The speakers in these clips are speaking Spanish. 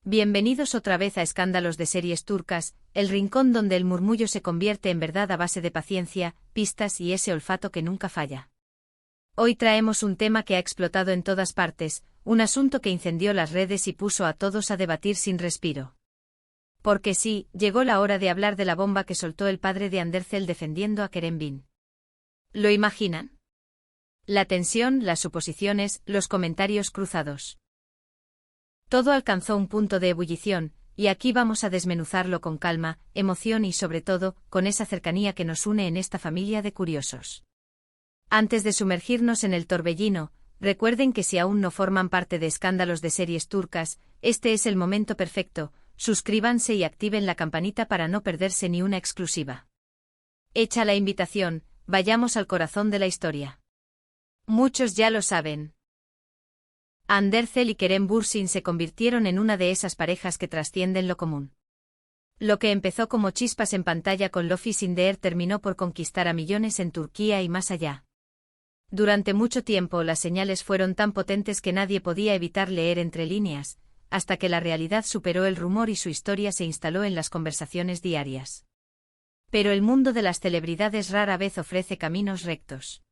Bienvenidos otra vez a Escándalos de Series Turcas, el rincón donde el murmullo se convierte en verdad a base de paciencia, pistas y ese olfato que nunca falla. Hoy traemos un tema que ha explotado en todas partes, un asunto que incendió las redes y puso a todos a debatir sin respiro. Porque sí, llegó la hora de hablar de la bomba que soltó el padre de Anderzel defendiendo a Kerem Bin. ¿Lo imaginan? La tensión, las suposiciones, los comentarios cruzados. Todo alcanzó un punto de ebullición, y aquí vamos a desmenuzarlo con calma, emoción y sobre todo, con esa cercanía que nos une en esta familia de curiosos. Antes de sumergirnos en el torbellino, recuerden que si aún no forman parte de Escándalos de Series Turcas, este es el momento perfecto, suscríbanse y activen la campanita para no perderse ni una exclusiva. Hecha la invitación, vayamos al corazón de la historia. Muchos ya lo saben. Anderzel y Kerem Bürsin se convirtieron en una de esas parejas que trascienden lo común. Lo que empezó como chispas en pantalla con Lofi Sinder terminó por conquistar a millones en Turquía y más allá. Durante mucho tiempo las señales fueron tan potentes que nadie podía evitar leer entre líneas, hasta que la realidad superó el rumor y su historia se instaló en las conversaciones diarias. Pero el mundo de las celebridades rara vez ofrece caminos rectos.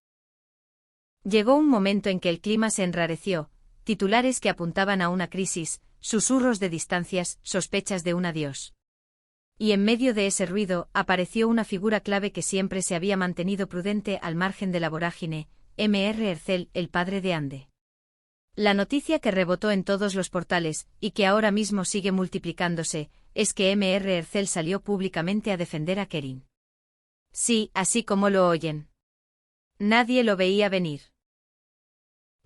Llegó un momento en que el clima se enrareció, titulares que apuntaban a una crisis, susurros de distancias, sospechas de un adiós. Y en medio de ese ruido, apareció una figura clave que siempre se había mantenido prudente al margen de la vorágine, M.R. Erzel, el padre de Hande. La noticia que rebotó en todos los portales, y que ahora mismo sigue multiplicándose, es que M.R. Erzel salió públicamente a defender a Kerim. Sí, así como lo oyen. Nadie lo veía venir.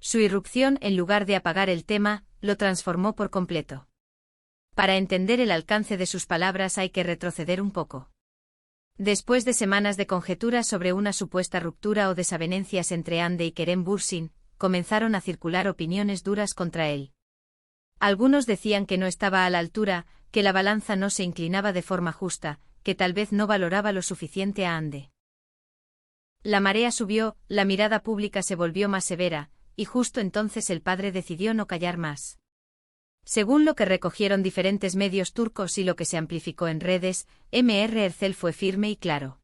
Su irrupción, en lugar de apagar el tema, lo transformó por completo. Para entender el alcance de sus palabras hay que retroceder un poco. Después de semanas de conjeturas sobre una supuesta ruptura o desavenencias entre Hande y Kerem Bürsin, comenzaron a circular opiniones duras contra él. Algunos decían que no estaba a la altura, que la balanza no se inclinaba de forma justa, que tal vez no valoraba lo suficiente a Hande. La marea subió, la mirada pública se volvió más severa, y justo entonces el padre decidió no callar más. Según lo que recogieron diferentes medios turcos y lo que se amplificó en redes, M.R. Erzel fue firme y claro.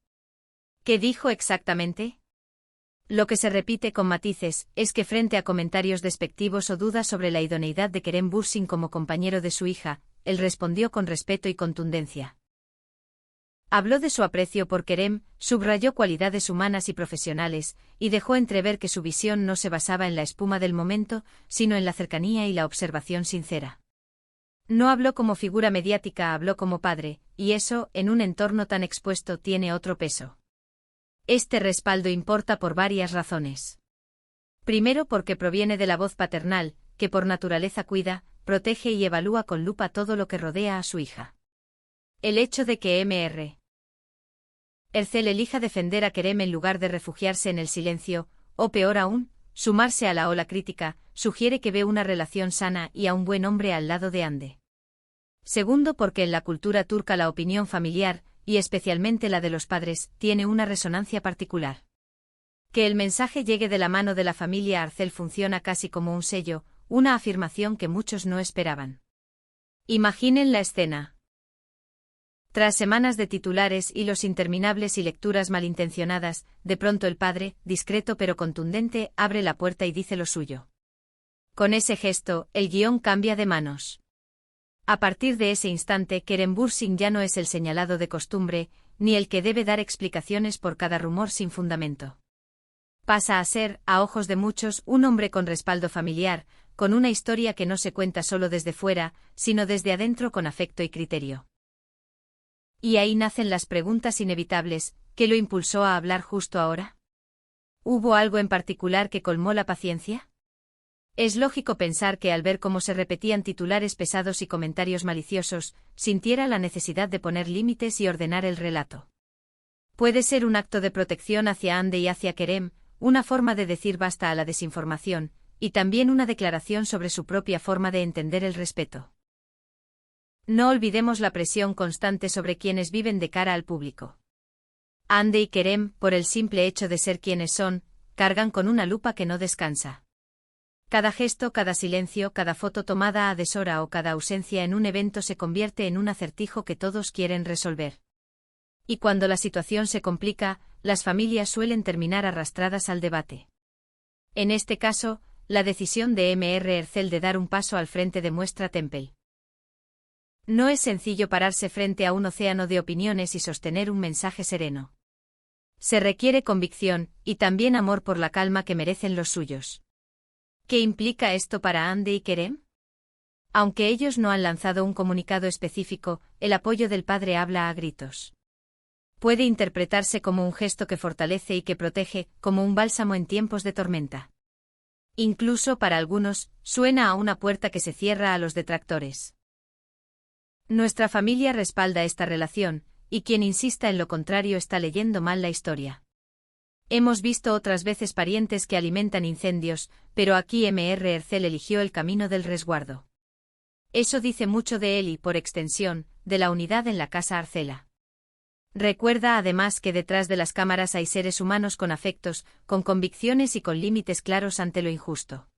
¿Qué dijo exactamente? Lo que se repite con matices es que frente a comentarios despectivos o dudas sobre la idoneidad de Kerem Bürsin como compañero de su hija, él respondió con respeto y contundencia. Habló de su aprecio por Kerem, subrayó cualidades humanas y profesionales, y dejó entrever que su visión no se basaba en la espuma del momento, sino en la cercanía y la observación sincera. No habló como figura mediática, habló como padre, y eso, en un entorno tan expuesto, tiene otro peso. Este respaldo importa por varias razones. Primero, porque proviene de la voz paternal, que por naturaleza cuida, protege y evalúa con lupa todo lo que rodea a su hija. El hecho de que M.R. Erzel elija defender a Kerem en lugar de refugiarse en el silencio, o peor aún, sumarse a la ola crítica, sugiere que ve una relación sana y a un buen hombre al lado de Hande. Segundo, porque en la cultura turca la opinión familiar, y especialmente la de los padres, tiene una resonancia particular. Que el mensaje llegue de la mano de la familia Erzel funciona casi como un sello, una afirmación que muchos no esperaban. Imaginen la escena. Tras semanas de titulares, hilos interminables y lecturas malintencionadas, de pronto el padre, discreto pero contundente, abre la puerta y dice lo suyo. Con ese gesto, el guión cambia de manos. A partir de ese instante, Kerem Bürsin ya no es el señalado de costumbre, ni el que debe dar explicaciones por cada rumor sin fundamento. Pasa a ser, a ojos de muchos, un hombre con respaldo familiar, con una historia que no se cuenta solo desde fuera, sino desde adentro con afecto y criterio. Y ahí nacen las preguntas inevitables, ¿qué lo impulsó a hablar justo ahora? ¿Hubo algo en particular que colmó la paciencia? Es lógico pensar que al ver cómo se repetían titulares pesados y comentarios maliciosos, sintiera la necesidad de poner límites y ordenar el relato. Puede ser un acto de protección hacia Hande y hacia Kerem, una forma de decir basta a la desinformación, y también una declaración sobre su propia forma de entender el respeto. No olvidemos la presión constante sobre quienes viven de cara al público. Hande y Kerem, por el simple hecho de ser quienes son, cargan con una lupa que no descansa. Cada gesto, cada silencio, cada foto tomada a deshora o cada ausencia en un evento se convierte en un acertijo que todos quieren resolver. Y cuando la situación se complica, las familias suelen terminar arrastradas al debate. En este caso, la decisión de M.R. Ercel de dar un paso al frente demuestra Temple. No es sencillo pararse frente a un océano de opiniones y sostener un mensaje sereno. Se requiere convicción, y también amor por la calma que merecen los suyos. ¿Qué implica esto para Andy y Kerem? Aunque ellos no han lanzado un comunicado específico, el apoyo del padre habla a gritos. Puede interpretarse como un gesto que fortalece y que protege, como un bálsamo en tiempos de tormenta. Incluso para algunos, suena a una puerta que se cierra a los detractores. Nuestra familia respalda esta relación, y quien insista en lo contrario está leyendo mal la historia. Hemos visto otras veces parientes que alimentan incendios, pero aquí M.R. Ercel eligió el camino del resguardo. Eso dice mucho de él y, por extensión, de la unidad en la casa Arcela. Recuerda además que detrás de las cámaras hay seres humanos con afectos, con convicciones y con límites claros ante lo injusto.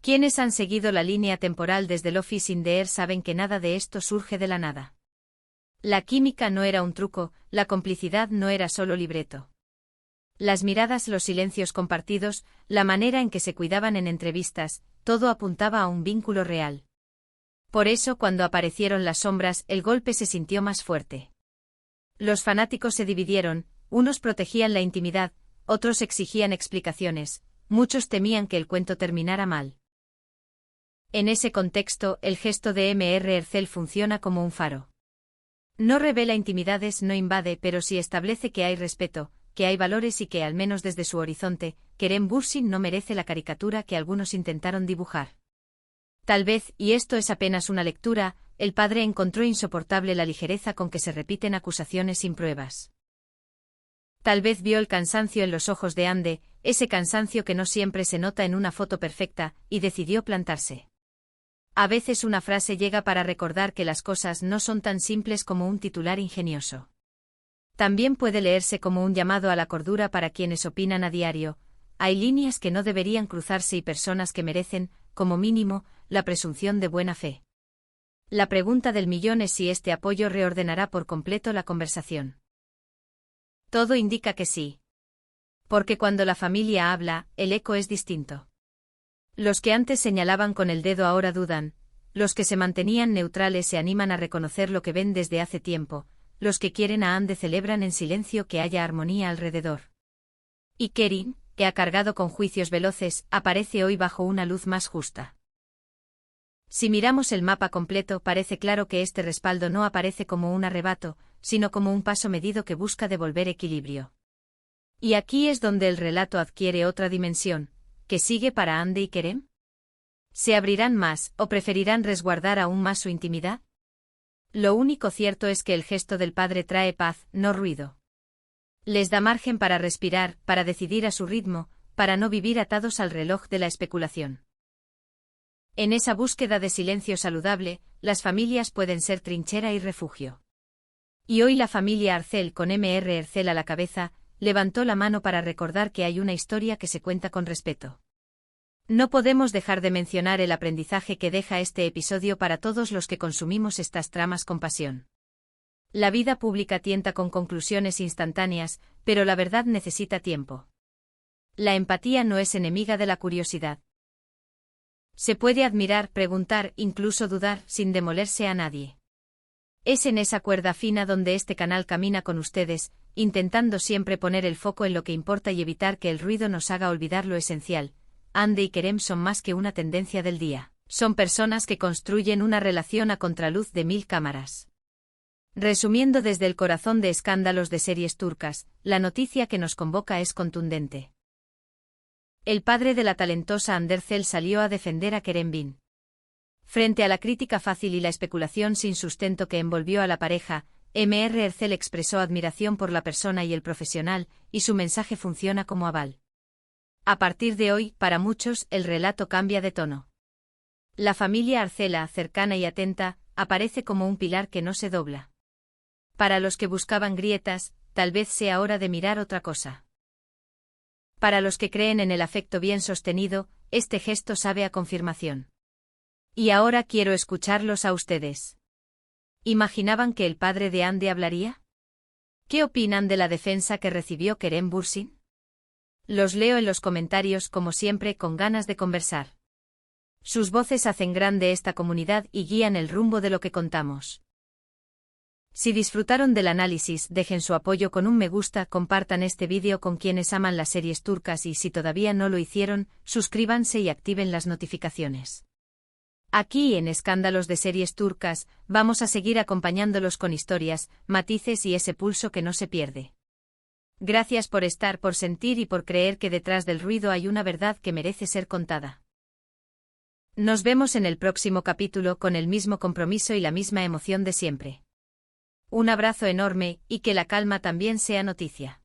Quienes han seguido la línea temporal desde Love is in the Air saben que nada de esto surge de la nada. La química no era un truco, la complicidad no era solo libreto. Las miradas, los silencios compartidos, la manera en que se cuidaban en entrevistas, todo apuntaba a un vínculo real. Por eso, cuando aparecieron las sombras, el golpe se sintió más fuerte. Los fanáticos se dividieron, unos protegían la intimidad, otros exigían explicaciones, muchos temían que el cuento terminara mal. En ese contexto, el gesto de M.R. Ercel funciona como un faro. No revela intimidades, no invade, pero sí establece que hay respeto, que hay valores y que, al menos desde su horizonte, Kerem Bürsin no merece la caricatura que algunos intentaron dibujar. Tal vez, y esto es apenas una lectura, el padre encontró insoportable la ligereza con que se repiten acusaciones sin pruebas. Tal vez vio el cansancio en los ojos de Ande, ese cansancio que no siempre se nota en una foto perfecta, y decidió plantarse. A veces una frase llega para recordar que las cosas no son tan simples como un titular ingenioso. También puede leerse como un llamado a la cordura para quienes opinan a diario. Hay líneas que no deberían cruzarse y personas que merecen, como mínimo, la presunción de buena fe. La pregunta del millón es si este apoyo reordenará por completo la conversación. Todo indica que sí. Porque cuando la familia habla, el eco es distinto. Los que antes señalaban con el dedo ahora dudan, los que se mantenían neutrales se animan a reconocer lo que ven desde hace tiempo, los que quieren a Ande celebran en silencio que haya armonía alrededor. Y Kerim, que ha cargado con juicios veloces, aparece hoy bajo una luz más justa. Si miramos el mapa completo, parece claro que este respaldo no aparece como un arrebato, sino como un paso medido que busca devolver equilibrio. Y aquí es donde el relato adquiere otra dimensión. ¿Qué sigue para Ande y Kerem? ¿Se abrirán más, o preferirán resguardar aún más su intimidad? Lo único cierto es que el gesto del padre trae paz, no ruido. Les da margen para respirar, para decidir a su ritmo, para no vivir atados al reloj de la especulación. En esa búsqueda de silencio saludable, las familias pueden ser trinchera y refugio. Y hoy la familia Arcel, con M.R. Ercel a la cabeza, levantó la mano para recordar que hay una historia que se cuenta con respeto. No podemos dejar de mencionar el aprendizaje que deja este episodio para todos los que consumimos estas tramas con pasión. La vida pública tienta con conclusiones instantáneas, pero la verdad necesita tiempo. La empatía no es enemiga de la curiosidad. Se puede admirar, preguntar, incluso dudar, sin demolerse a nadie. Es en esa cuerda fina donde este canal camina con ustedes, intentando siempre poner el foco en lo que importa y evitar que el ruido nos haga olvidar lo esencial. Ande y Kerem son más que una tendencia del día. Son personas que construyen una relación a contraluz de 1000 cámaras. Resumiendo desde el corazón de escándalos de series turcas, la noticia que nos convoca es contundente. El padre de la talentosa Hande Ercel salió a defender a Kerem Bin. Frente a la crítica fácil y la especulación sin sustento que envolvió a la pareja, M.R. Ercel expresó admiración por la persona y el profesional, y su mensaje funciona como aval. A partir de hoy, para muchos, el relato cambia de tono. La familia Arcela, cercana y atenta, aparece como un pilar que no se dobla. Para los que buscaban grietas, tal vez sea hora de mirar otra cosa. Para los que creen en el afecto bien sostenido, este gesto sabe a confirmación. Y ahora quiero escucharlos a ustedes. ¿Imaginaban que el padre de Andy hablaría? ¿Qué opinan de la defensa que recibió Kerem Bürsin? Los leo en los comentarios como siempre con ganas de conversar. Sus voces hacen grande esta comunidad y guían el rumbo de lo que contamos. Si disfrutaron del análisis, dejen su apoyo con un me gusta, compartan este vídeo con quienes aman las series turcas y si todavía no lo hicieron, suscríbanse y activen las notificaciones. Aquí en Escándalos de Series Turcas, vamos a seguir acompañándolos con historias, matices y ese pulso que no se pierde. Gracias por estar, por sentir y por creer que detrás del ruido hay una verdad que merece ser contada. Nos vemos en el próximo capítulo con el mismo compromiso y la misma emoción de siempre. Un abrazo enorme y que la calma también sea noticia.